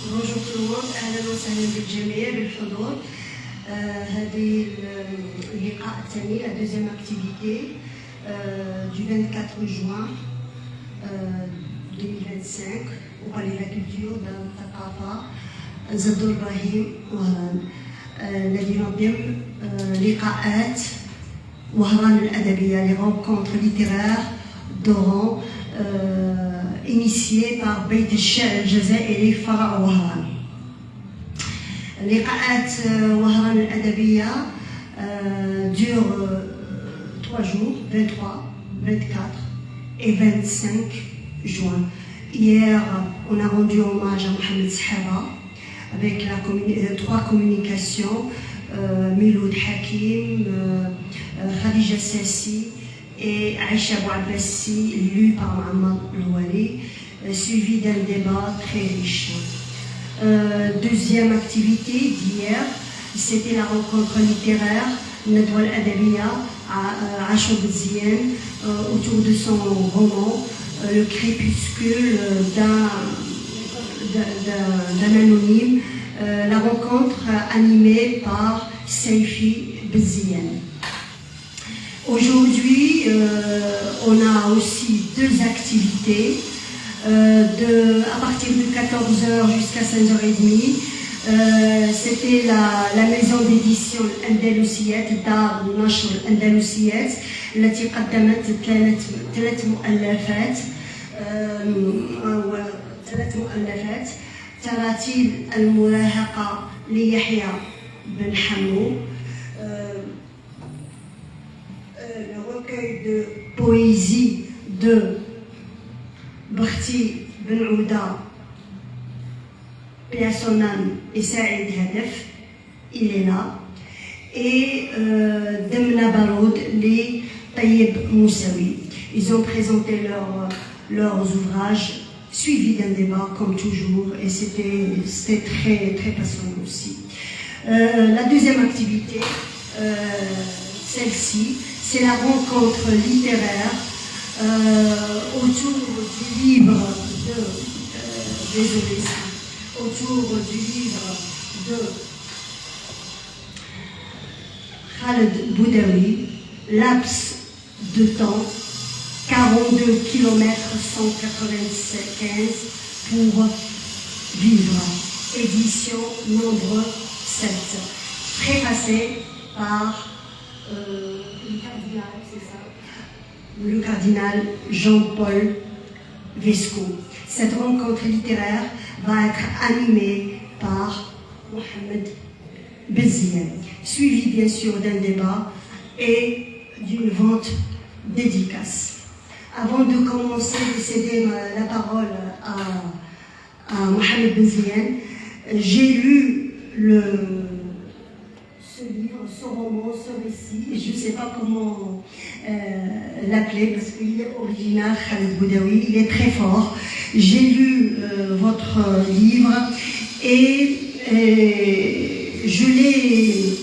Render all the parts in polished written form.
Bonjour tout le monde, أهلا وسهلا بالجميع بالحضور. هذه اللقاء الثاني, la deuxième activité du 24 juin 2025 وقال la culture دار الثقافة زد إبراهيم وهران الذي ينظم لقاءات وهران الأدبية, les rencontres littéraires d'Oran initiées par بيت الشعر الجزائري فرع وهران. لقاءات وهران الأدبية durent 3 jours, 23, 24 et 25 juin. Hier, on a rendu hommage à Mohamed Sahara avec 3 communications, Miloud Hakim, Khadija Sassi et Aïcha Bouabbassi, lu par Mohamed Louali, suivi d'un débat très riche. Deuxième activité d'hier, c'était la rencontre littéraire Nadwa al-Adabia à Acho Bzian autour de son roman Le crépuscule d'un anonyme, la rencontre animée par Saifi Bzian. Aujourd'hui, on a aussi 2 activités. À partir de 14h jusqu'à 5h30, c'était la maison d'édition الأندلسيات, دار نشر الأندلسيات التي قدمت 3 مؤلفات تراتيل المراهقة ليحيى بن حمو, le recueil de poésie de Bakhti Ben Ouda, Paix à son âme, et Saïd Hadef, il est là, et Demna Baroud, les Taïeb Moussaoui. Ils ont présenté leurs ouvrages, suivis d'un débat comme toujours, et c'était très, très passionnant aussi. La deuxième activité, celle-ci, c'est la rencontre littéraire autour du livre de Khaled Boudaoui, Laps de temps, 42 km 195 pour vivre, édition nombre 7, préfacé par le cardinal Jean-Paul Vesco. Cette rencontre littéraire va être animée par Mohamed Bzian, suivi bien sûr d'un débat et d'une vente dédicace. Avant de commencer, de céder la parole à Mohamed Bzian, j'ai lu ce livre, ce roman, ce récit, je ne sais pas comment l'appeler parce qu'il est original, Khaled Boudaoui, il est très fort. J'ai lu votre livre et j'ai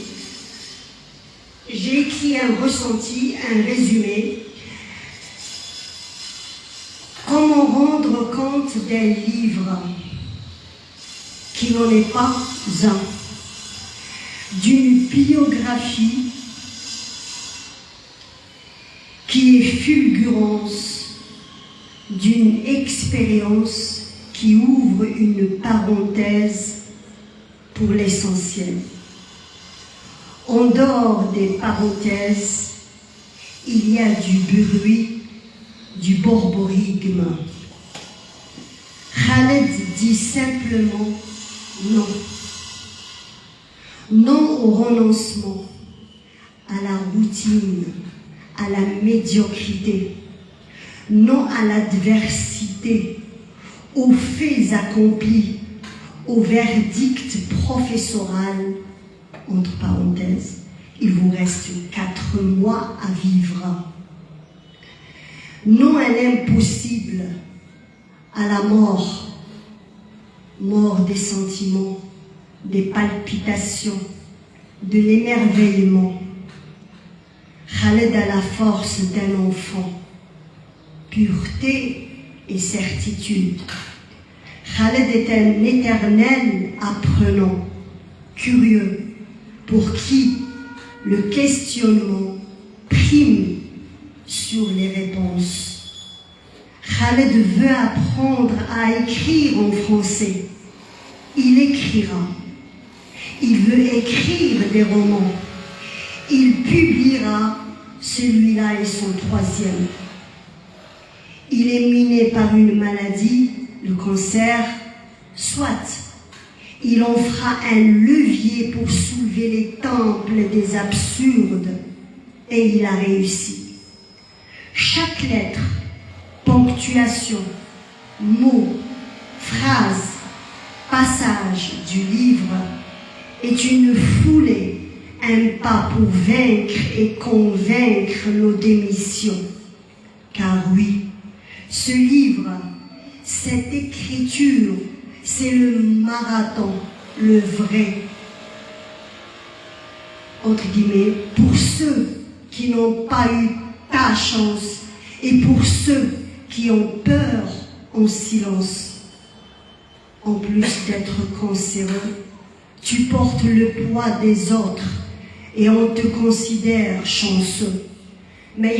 écrit un ressenti, un résumé. Comment rendre compte d'un livre qui n'en est pas un, d'une biographie qui est fulgurance, d'une expérience qui ouvre une parenthèse pour l'essentiel. En dehors des parenthèses, il y a du bruit, du borborigme. Khaled dit simplement non. Non au renoncement, à la routine, à la médiocrité. Non à l'adversité, aux faits accomplis, au verdict professoral. Entre parenthèses, il vous reste 4 mois à vivre. Non à l'impossible, à la mort. Mort des sentiments, des palpitations, de l'émerveillement. Khaled a la force d'un enfant, pureté et certitude. Khaled est un éternel apprenant, curieux, pour qui le questionnement prime sur les réponses. Khaled veut apprendre à écrire en français. Il écrira. Il veut écrire des romans. Il publiera, celui-là est son 3e. Il est miné par une maladie, le cancer, soit. Il en fera un levier pour soulever les temples des absurdes. Et il a réussi. Chaque lettre, ponctuation, mot, phrase, passage du livre est une foulée, un pas pour vaincre et convaincre nos démissions. Car oui, ce livre, cette écriture, c'est le marathon, le vrai. Entre guillemets, pour ceux qui n'ont pas eu ta chance et pour ceux qui ont peur en silence. En plus d'être cancéreux, tu portes le poids des autres et on te considère chanceux. Mais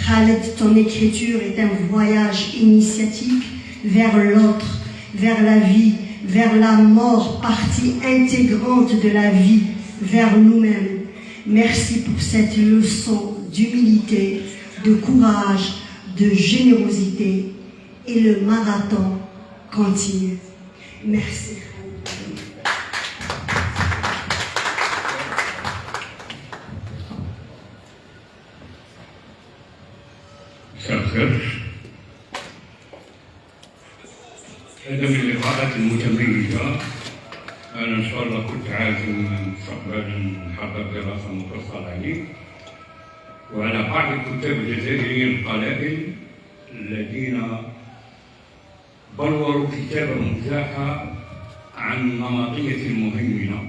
Khaled, ton écriture est un voyage initiatique vers l'autre, vers la vie, vers la mort, partie intégrante de la vie, vers nous-mêmes. Merci pour cette leçon d'humilité, de courage, de générosité, et le marathon continue. Merci. هذا من اللقاءات المتميزة. أنا إن شاء الله كنت عازم مستقبلا نحقق دراسة مفصلة عليه وعلى بعض الكتاب الجزائريين القلائل الذين بلوروا كتابا مزاحا عن نمطية المهيمنة،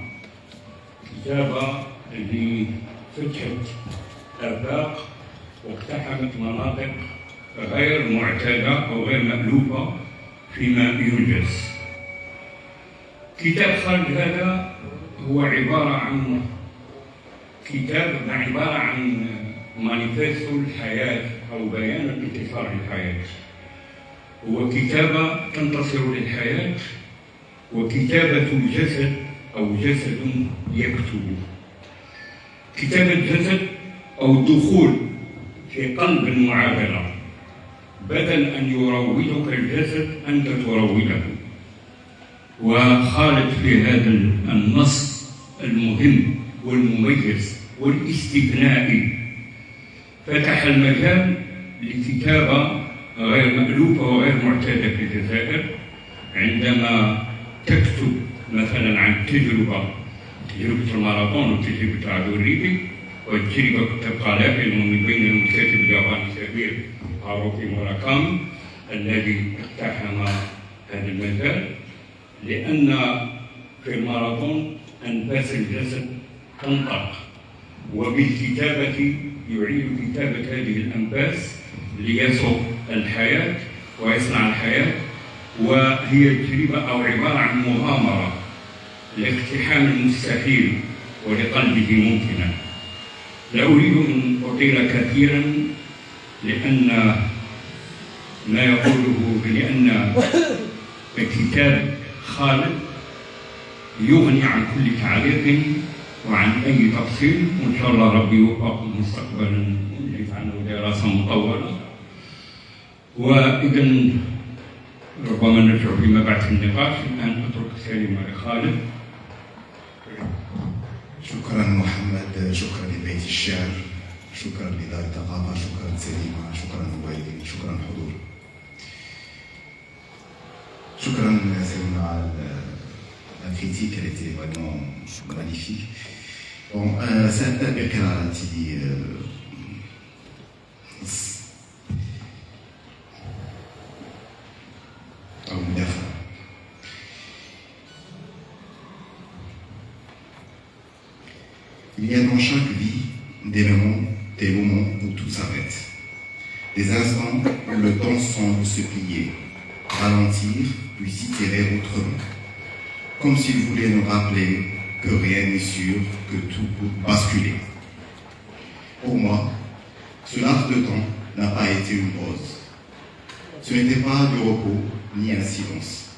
كتابة اللي فتحت آفاق واقتحمت مناطق غير معتادة أو غير مألوفة فيما ينجز. كتاب خالد هذا هو عبارة عن مانيفيستو الحياة أو بيان الانتصار للحياة. هو كتابة تنتصر للحياة وكتابة جسد أو جسد يكتب. كتابة جسد أو الدخول في قلب المعادلة، بدل أن يروضك الجسد أنت تروضه. وخالد في هذا النص المهم والمميز والاستثنائي فتح المجال لكتابة غير مألوفة وغير معتادة في الجزائر. عندما تكتب مثلا عن تجربة الماراثون وتجربة عدو الريبي، والتجربة تبقى لافئة من بين الكاتب الياباني الكبير هاروكي موراكامي الذي اقتحم هذا المجال، لأن في الماراثون أنفاس الجسد تنطق، وبالكتابة يعيد كتابة هذه الأنفاس ليسوق الحياة ويصنع الحياة. وهي تجربة أو عبارة عن مغامرة لاقتحام المستحيل ولقلبه ممكنا. لا أريد أن أطيل كثيرا لأن كتاب خالد يغني عن كل تعليق وعن أي تفصيل، وإن شاء الله ربي يوفقكم مستقبلا يجعله دراسة مطولة. وإذا ربما نرجع فيما بعد في النقاش. الآن أترك الكلمة لخالد. شكرا محمد، شكرا لبيت الشعر، شكرا لدار الثقافة، شكرا سليمة، شكرا وائل، شكرا حضور. شكرا سليمة على la critique, elle était vraiment magnifique. Bon, سأبدأ بقراءتي أو مدافعة. Il y a dans chaque vie des moments où tout s'arrête, Des instants où le temps semble se plier, ralentir, puis s'itérer autrement. Comme s'il voulait nous rappeler que rien n'est sûr, que tout peut basculer. Pour moi, ce laps de temps n'a pas été une pause. Ce n'était pas du repos ni un silence.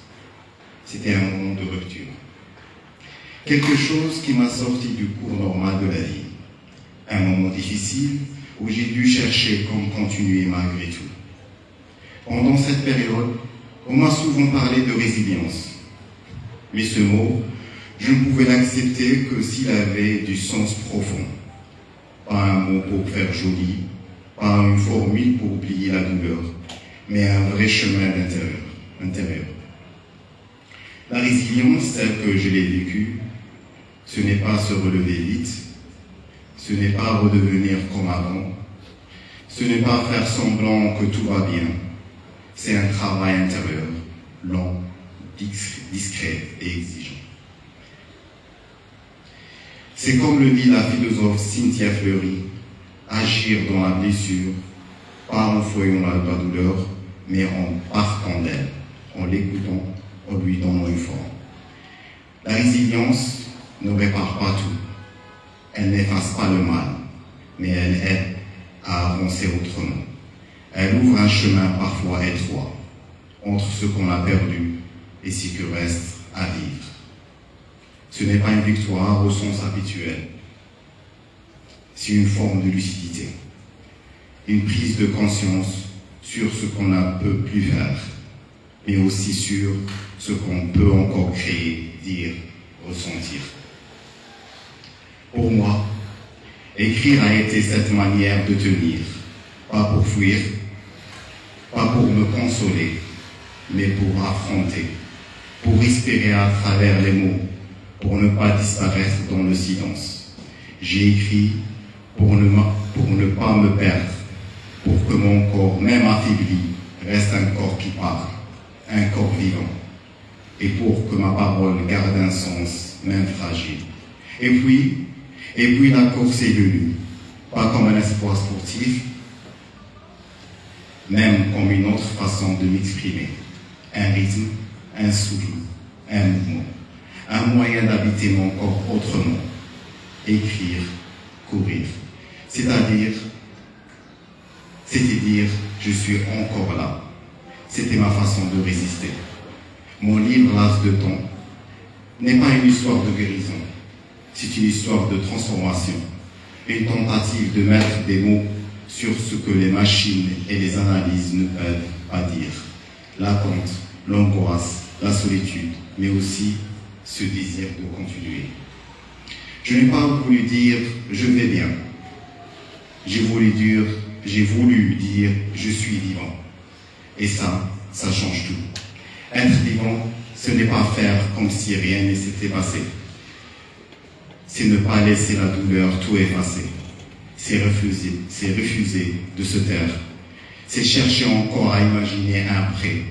C'était un moment de rupture. Quelque chose qui m'a sorti du cours normal de la vie. Un moment difficile où j'ai dû chercher comment continuer malgré tout. Pendant cette période, on m'a souvent parlé de résilience. Mais ce mot, je ne pouvais l'accepter que s'il avait du sens profond. Pas un mot pour faire joli, pas une formule pour oublier la douleur, mais un vrai chemin intérieur. La résilience, telle que je l'ai vécue, ce n'est pas se relever vite, ce n'est pas redevenir comme avant, ce n'est pas faire semblant que tout va bien, c'est un travail intérieur, lent, discret et exigeant. C'est comme le dit la philosophe Cynthia Fleury, agir dans la blessure, pas en foyant la douleur, mais en partant d'elle, en l'écoutant, en lui donnant une forme. La résilience ne répare pas tout. Elle n'efface pas le mal, mais elle aide à avancer autrement. Elle ouvre un chemin parfois étroit entre ce qu'on a perdu et ce qui reste à vivre. Ce n'est pas une victoire au sens habituel. C'est une forme de lucidité, une prise de conscience sur ce qu'on ne peut plus faire, mais aussi sur ce qu'on peut encore créer, dire, ressentir. Pour moi, écrire a été cette manière de tenir, pas pour fuir, pas pour me consoler, mais pour affronter, pour respirer à travers les mots, pour ne pas disparaître dans le silence. J'ai écrit pour ne pas me perdre, pour que mon corps, même affaibli, reste un corps qui parle, un corps vivant, et pour que ma parole garde un sens, même fragile. Et puis la course est venue, pas comme un espoir sportif, même comme une autre façon de m'exprimer. Un rythme, un souffle, un mouvement, un moyen d'habiter mon corps autrement. Écrire, courir. C'était dire, je suis encore là. C'était ma façon de résister. Mon livre, Laps de temps, n'est pas une histoire de guérison. C'est une histoire de transformation. Une tentative de mettre des mots sur ce que les machines et les analyses ne peuvent pas dire. L'attente, l'angoisse, la solitude, mais aussi ce désir de continuer. Je n'ai pas voulu dire « je vais bien ». J'ai voulu dire « je suis vivant ». Et ça change tout. Être vivant, ce n'est pas faire comme si rien ne s'était passé. C'est ne pas laisser la douleur tout effacer. C'est refuser de se taire. C'est chercher encore à imaginer un après.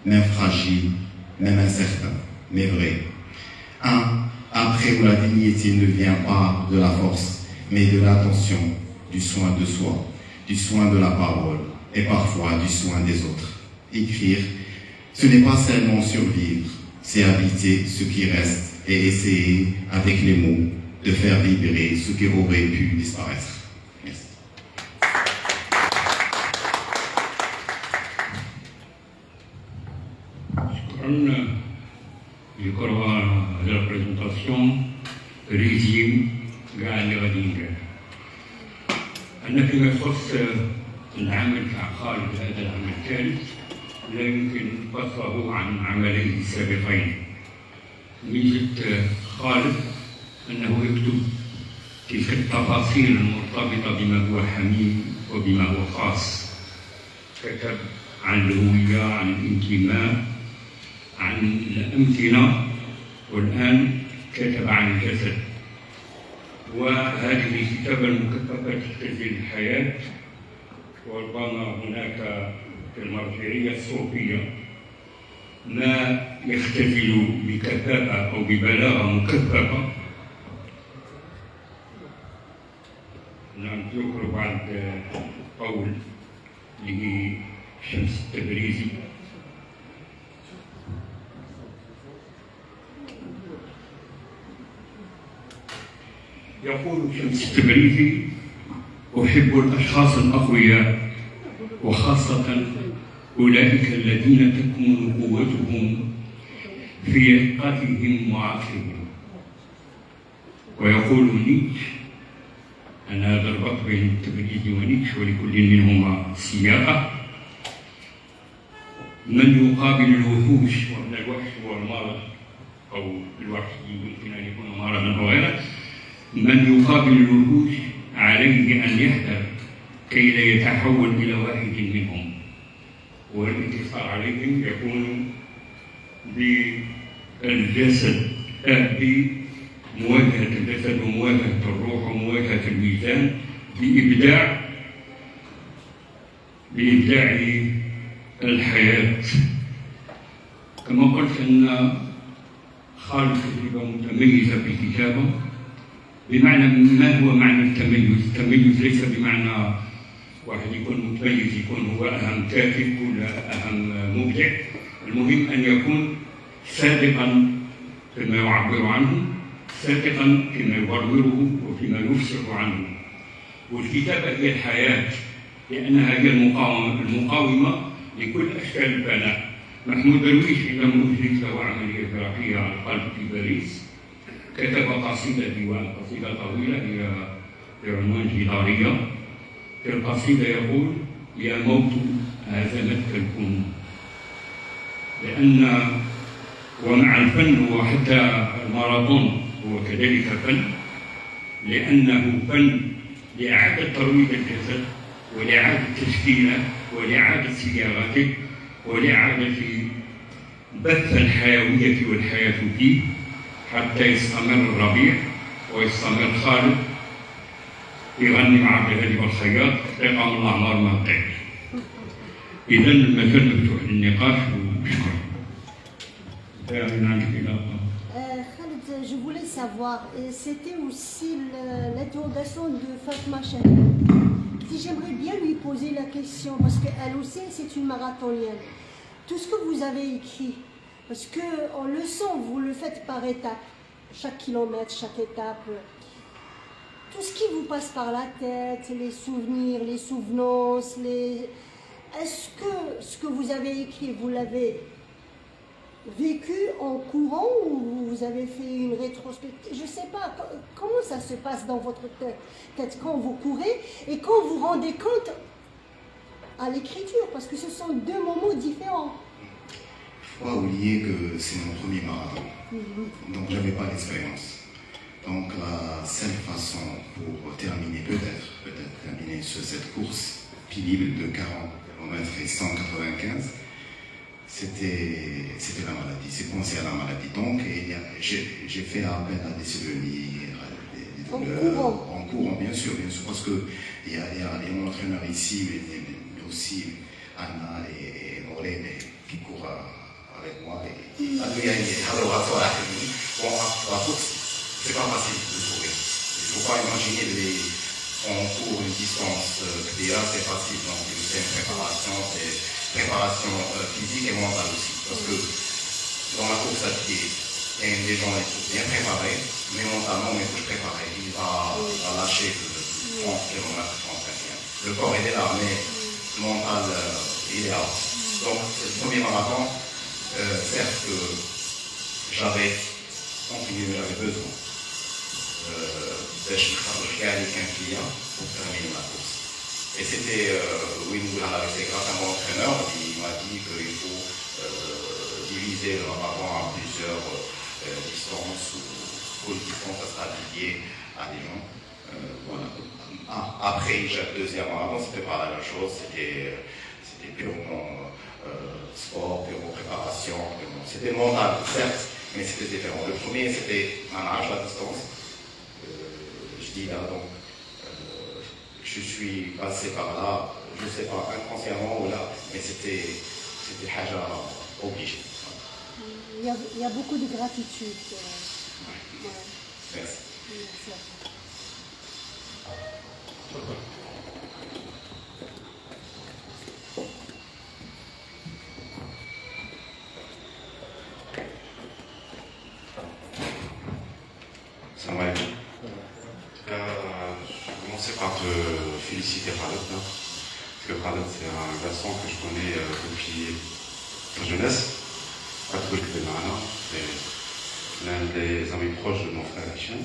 Même fragile, même incertain, mais vrai. Un après où la dignité ne vient pas de la force, mais de l'attention, du soin de soi, du soin de la parole et parfois du soin des autres. Écrire, ce n'est pas seulement survivre, c'est habiter ce qui reste et essayer, avec les mots, de faire vibrer ce qui aurait pu disparaître. Merci. Je crois à la présentation régime قاعد غادي نجح. أنا فيما يخص العمل تاع خالد هذا العمل الثالث لا يمكن فصله عن عمليه السابقين. ميزة خالد أنه يكتب تلك التفاصيل المرتبطة بما هو حميم وبما هو خاص. كتب عن الهوية، عن الانتماء، عن الأمثلة، والآن كتب عن الجسد. وهذه الكتابة المكثفة تستلزم الحياة، وربما هناك في المرجعية الصوفية ما يختزل بكثافة أو ببلاغة مكثفة نذكر بعض قول لشمس التبريزي. يقول شمس التبريزي: أحب الأشخاص الأقوياء، وخاصة أولئك الذين تكمن قوتهم في رقتهم وعقلهم. ويقول نيتشه أن هذا الربط بين التبريزي ونيتشه ولكل منهما سياقة. من يقابل الوحوش، وأن الوحش هو المرض أو الوحش يمكن أن يكون مرضا أو غيره، من يقابل الوحوش عليه أن يحذر كي لا يتحول إلى واحد منهم، والانتصار عليهم يكون بالجسد، بمواجهة الجسد ومواجهة الروح ومواجهة الميزان، بإبداع الحياة. كما قلت أن خالد تجربة متميزة في الكتابة. بمعنى ما هو معنى التميز؟ التميز ليس بمعنى واحد يكون متميز يكون هو أهم كاتب ولا أهم مبدع. المهم أن يكون صادقا فيما يعبر عنه، صادقا فيما يبرره وفيما يفصح عنه. والكتابة هي الحياة، لأنها هي المقاومة لكل أشكال الفناء. محمود درويش عندما أجريت له عملية جراحية على القلب في باريس كتب قصيدة ديوان، قصيدة طويلة هي بعنوان جدارية. في القصيدة يقول: يا موت هزمتك الكون. لأن ومع الفن وحتى الماراثون هو كذلك فن، لأنه فن لإعادة ترويج الجسد ولإعادة تشكيله ولإعادة صياغته ولإعادة بث الحيوية والحياة فيه حتى يستمر الربيع ويستمر خالد يغني مع عبد الهادي والخياط يقام الله نار ما طيب. إذا المجال مفتوح للنقاش وشكرا. Khaled, je voulais savoir, c'était aussi l'interrogation de Fatma Chahine. Si j'aimerais bien lui poser la question, parce qu'elle aussi c'est une marathonienne. Tout ce que vous avez écrit, parce qu'on le sent, vous le faites par étapes, chaque kilomètre, chaque étape. Tout ce qui vous passe par la tête, les souvenirs, les souvenances, est-ce que ce que vous avez écrit, vous l'avez vécu en courant ou vous avez fait une rétrospective? Je ne sais pas, comment ça se passe dans votre tête quand vous courez et quand vous vous rendez compte à l'écriture, parce que ce sont deux moments différents. Il ne faut pas oublier que c'est mon premier marathon, donc je n'avais pas d'expérience. Donc la seule façon pour terminer, peut-être terminer cette course pénible de 40 km et 195, c'était la maladie, c'est penser à la maladie. Donc j'ai fait appel à des souvenirs, des douleurs, en courant bien sûr, parce qu'il y a mon entraîneur ici, mais aussi Anna et Morlène qui courent avec moi. C'est pas facile de courir. Il ne faut pas imaginer on court une distance déjà c'est facile. Donc c'est une préparation physique et mentale aussi. Parce que dans la course à pied, il y a des gens bien préparés, mais mentalement on est tous préparés. Il va lâcher 30 km, 35 km. Le corps il est là, mais le mental il est out. Donc c'est le premier marathon, certes que j'avais continué, j'avais besoin. Avec un client pour terminer ma course. Et c'était, c'est grâce à mon entraîneur, il m'a dit qu'il faut diviser le marathon en plusieurs distances, ou une distance à sera dédiée à des gens. Voilà. Après, le deuxième marathon, c'était pas la même chose, c'était purement sport, purement préparation, c'était mental, certes, mais c'était différent. Le premier, c'était un âge, la distance. Je dis là, donc, je suis passé par là, je ne sais pas, inconsciemment ou là, mais c'était Haja obligé. Il y a beaucoup de gratitude. Merci. Merci. Salam alaikum. Je vais commencer par te féliciter, Khaled. Parce que Khaled, c'est un garçon que je connais depuis sa jeunesse. Patrick Benana, c'est l'un des amis proches de mon frère Hachem.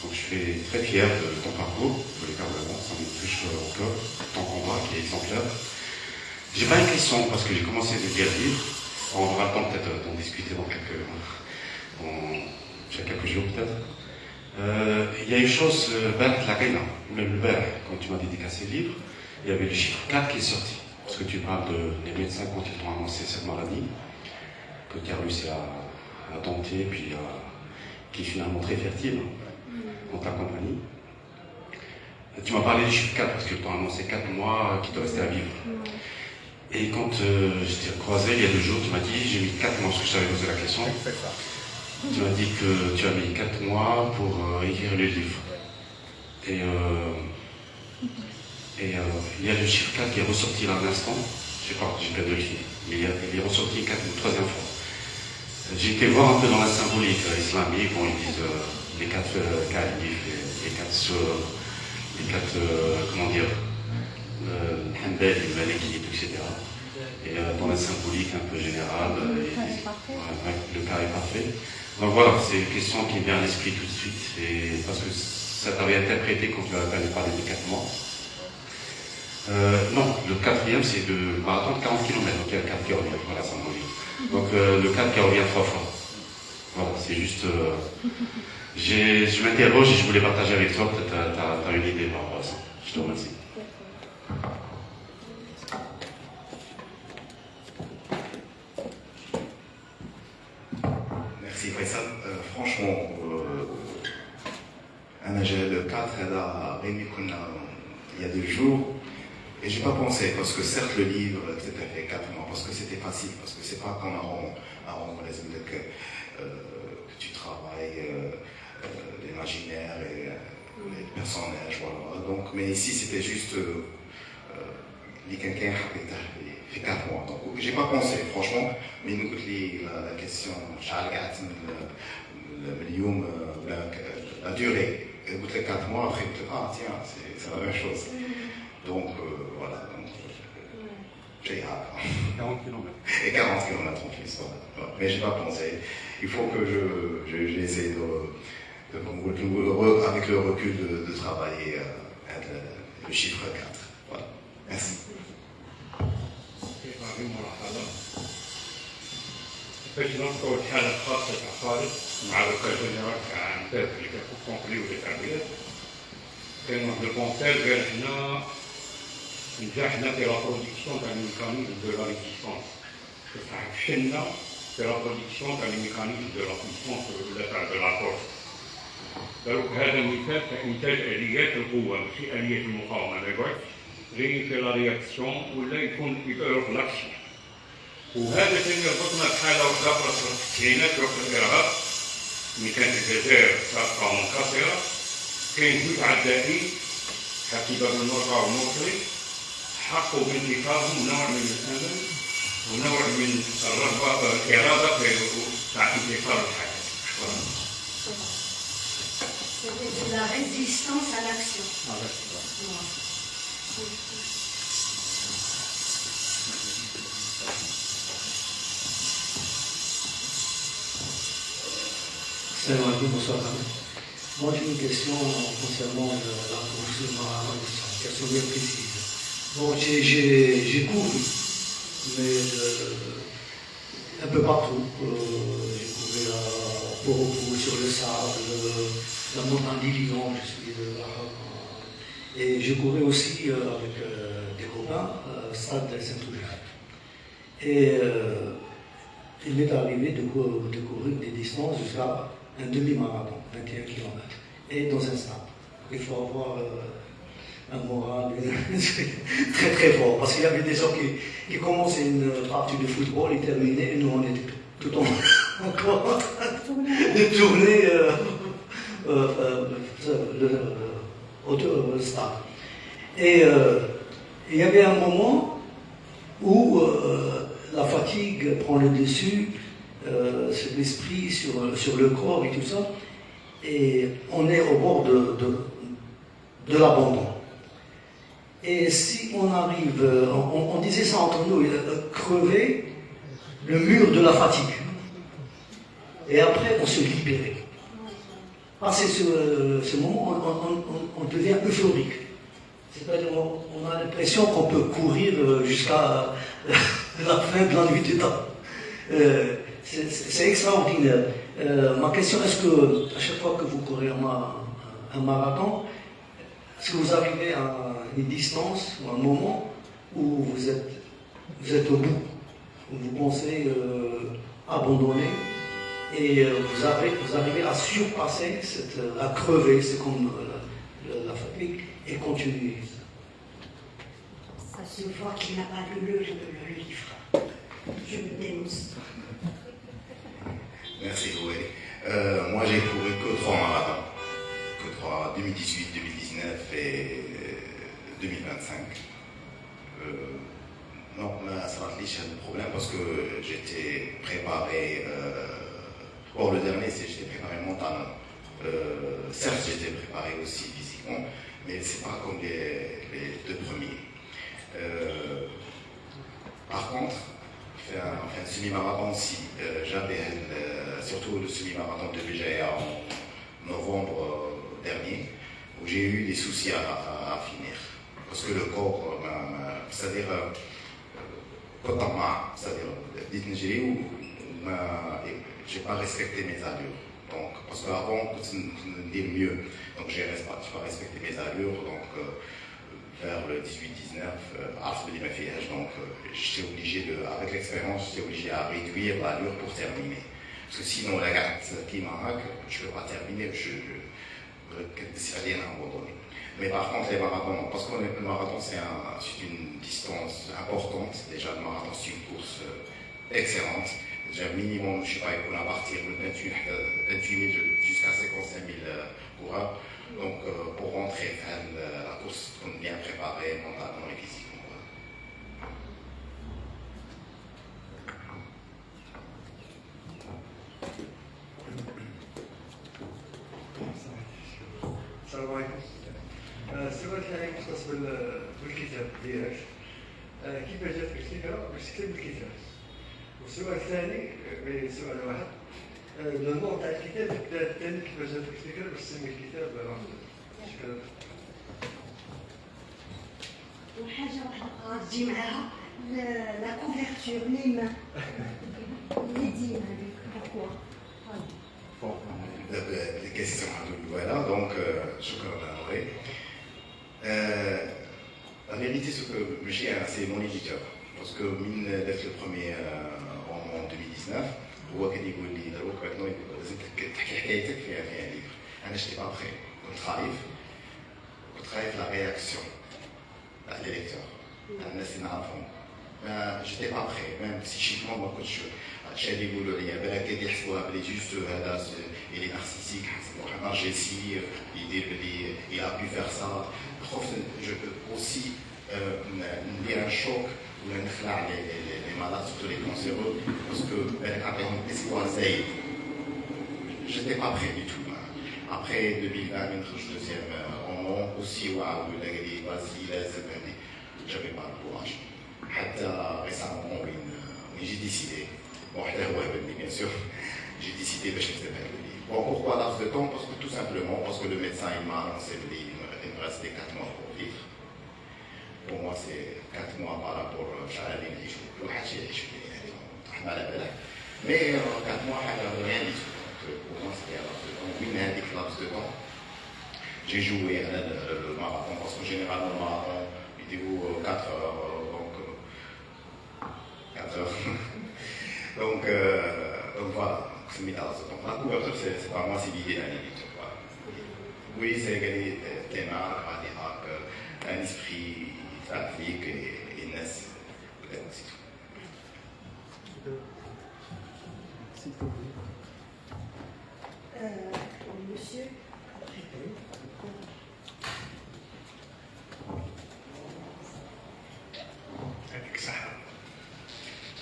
Donc je suis très fier de ton parcours, pour les Carvalho, ça me touche au cœur, ton combat qui est exemplaire. J'ai pas une question parce que j'ai commencé de lire le livre. On aura le temps peut-être d'en discuter dans quelques jours peut-être. Il y a une chose, le quand tu m'as dédicacé le livre, il y avait le chiffre 4 qui est sorti. Parce que tu parles des médecins quand ils t'ont annoncé cette maladie, que tu as réussi à dompter, puis qui est finalement très fertile dans ta compagnie. Tu m'as parlé du chiffre 4 parce que tu as annoncé 4 mois qui te restaient à vivre. Et quand je t'ai croisé il y a 2 jours, tu m'as dit j'ai mis 4 mois parce que je t'avais posé la question. Tu m'as dit que tu as mis 4 mois pour écrire le livre. Et il y a le chiffre 4 qui est ressorti là à l'instant. Je sais pas, j'ai pas vérifié. Mais il est ressorti une 3e fois. J'ai été voir un peu dans la symbolique islamique, où ils disent les 4 califes, les 4 comment dire, Hanbel, les Malikites, etc. Et dans la symbolique un peu générale, le cas est parfait. Donc voilà, c'est une question qui me vient à l'esprit tout de suite, et parce que ça t'avait interprété quand tu avais parlé de 4 mois. Non, le 4e c'est le marathon de 40 km, donc il y a le 4 qui revient, voilà, ça m'en dit. Donc le 4 qui revient 3 fois. Voilà, c'est juste... je m'interroge et je voulais partager avec toi, peut-être tu as une idée par rapport à ça. Je te remercie. Merci Faisal. Franchement, le 4, il y a 2 jours, et j'ai pas pensé, parce que certes le livre, c'était fait 4 mois, parce que c'était facile, parce que c'est pas comme un roman que tu travailles l'imaginaire et les personnages, voilà. Donc, mais ici c'était juste quelqu'un fait 4 mois. Donc j'ai pas pensé, franchement, mais nous la question, la durée, écoute les 4 mois, après, tiens, c'est la même chose. Donc voilà, j'ai hâte. 40 km. Et 40 km en plus, voilà. Mais j'ai pas pensé. Il faut que j'essaie avec le recul de travailler le chiffre 4. Voilà. Merci. باش نذكر حالة خاصة تاع خالد مع الوكالة تاع نتاف اللي كانوا كونقليو للتعبير. كان واحد البونسير قال حنا نجحنا في لا برودكسيون تاع الميكانيزم دو لا ريزيستونس. فشلنا في لا برودكسيون تاع الميكانيزم دو لا بويسونس ولا تاع دو لا فورس. دروك هذا المثال تاع إنتاج آليات القوة ماشي آليات المقاومة داكوغ. غير في لا رياكسيون ولا يكون يروح لاكسيون. وهذا كان يربطنا بحالة واحدة أخرى في التسعينات وقت الإرهاب ملي كانت الجزائر سابقة ومنتصرة. كاين 2 عدائين حسيبة بن مرقة والموصلي حقوا بانتقالهم نوع من الأمل ونوع من الرغبة الإرادة تاع انتصار الحياة. شكرا. C'était de la résistance à l'action. Salam alaikum, bonsoir. Moi j'ai une question concernant la question bien précise. Bon, j'ai couru, mais un peu partout. J'ai couru à Port-au-Fou, sur le sable, la montagne d'Illinois, je suis de l'Arabe. Et j'ai couru aussi avec des copains, stade Saint-Oujat. Et il m'est arrivé de courir des distances jusqu'à un demi-marathon, 21 km, et dans un stade. Il faut avoir un moral très très fort, parce qu'il y avait des gens qui commençaient une partie de football et terminaient, et nous on était tout en encore de tourner autour du stade. Et il y avait un moment où la fatigue prend le dessus sur l'esprit, sur le corps et tout ça, et on est au bord de l'abandon. Et si on arrive, on disait ça entre nous, crever le mur de la fatigue. Et après, on se libérait. Passer ce moment, on devient euphorique. C'est-à-dire, on a l'impression qu'on peut courir jusqu'à la fin de la nuit des temps. C'est extraordinaire. Ma question, est-ce que, à chaque fois que vous courez un marathon, est-ce que vous arrivez à une distance ou un moment où vous êtes au bout, où vous pensez abandonner et vous arrivez à surpasser, à crever, c'est comme la fatigue, et continuer. Ça se voit qu'il n'a pas lu le livre. Je me dénonce. Merci, Roué. Moi, j'ai couru que 3 marathons. Que 3, 2018, 2019 et 2025. Non, là, ça va être un problème parce que j'étais préparé. Pour le dernier, j'étais préparé mentalement. Certes, j'étais préparé aussi physiquement, mais c'est pas comme les 2 premiers. Par contre, enfin, un semi-marathon aussi, j'avais surtout le semi-marathon de Béjaïa en novembre dernier, où j'ai eu des soucis à finir. Parce que le corps, c'est-à-dire, c'est-à-dire, j'ai pas respecté mes allures. Donc, parce qu'avant, c'était mieux. Donc, j'ai pas respecté mes allures. Donc, vers le 18-19, donc j'étais obligé avec l'expérience, j'étais obligé à réduire l'allure pour terminer. Parce que sinon, la carte qui marque, je ne peux pas terminer, c'est rien à abandonner. Mais par contre, les marathons, parce que le marathon, c'est une distance importante. Déjà, le marathon, c'est une course excellente. Déjà, minimum, je ne sais pas, il faut partir de 28 000 jusqu'à 55 000 coureurs. Donc, pour rentrer dans la course, on est bien préparé mentalement et physiquement. السلام عليكم. السؤال الثاني مختص بالكتاب ديالك. كيفاش جاتك الفكره باش تكتب الكتاب؟ والسؤال الثاني سؤال واحد، لو نوع تاع الكتاب الثاني كيفاش جاتك الفكره باش تسمي الكتاب رمضان؟ شكرا. وحاجه واحده غتجي معاها لا كوفرتور لي ما لي ديما بوركوا. Les questions, voilà, donc je connais. La vérité, c'est que c'est mon éditeur, parce que mine d'être le premier en 2019, هو كان يقول لي دروك maintenant لازم تحكي حكايتك فيها ليفر. انا j'étais pas prêt, كنت خايف la réaction تاع les lecteurs, الناس اللي نعرفهم. j'étais pas prêt, même psychiquement ما كنتش. هادشي اللي يقولوا لي بالك يحسبوها بلي جوست هذا il est narcissique, un narcissique, il a pu faire ça. Je peux aussi dire un choc ou les malades, surtout les cancéreux, parce que l'espoir zaïd. Je n'étais pas prêt du tout. Après 2020, le deuxième roman aussi, vas-y, j'avais pas le courage. Récemment, j'ai décidé, bien sûr, j'ai décidé de changer de livre. Bon, pourquoi laps de temps? Parce que tout simplement, parce que le médecin il m'a annoncé qu'il me restait 4 mois pour vivre. Pour moi, c'est 4 mois par rapport à Charlie, mais 4 mois, rien du tout. Donc, pour moi, c'était un laps de temps. Oui, mais avec laps de temps, j'ai joué le marathon, parce que généralement, le marathon, vidéo 4 heures, donc 4 heures. donc voilà. Donc la couverture, c'est pas moi, c'est l'idée d'un éditeur. Voilà. Oui, c'est gagner des marques, un esprit trafic et une naisse. Peut-être c'est tout. S'il vous plaît. Monsieur, après.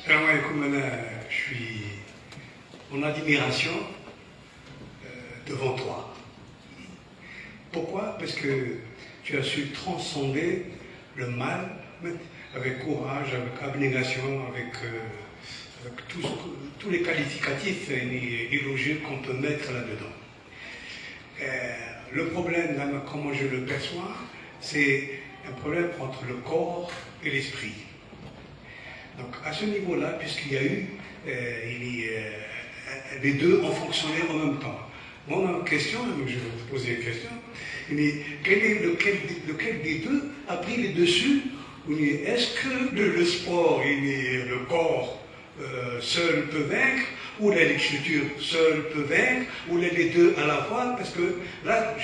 Salam alaikum, je suis en admiration devant toi. Pourquoi? Parce que tu as su transcender le mal avec courage, avec abnégation, avec tous les qualificatifs élogieux qu'on peut mettre là-dedans. Le problème, comment je le perçois, c'est un problème entre le corps et l'esprit. Donc à ce niveau-là, puisqu'il y a eu, les deux ont fonctionné en même temps. Moi, ma question, je vais vous poser une question, lequel des deux a pris le dessus? Est-ce que le sport, le corps seul peut vaincre, ou l'écriture seule peut vaincre, ou les deux à la fois? Parce que là,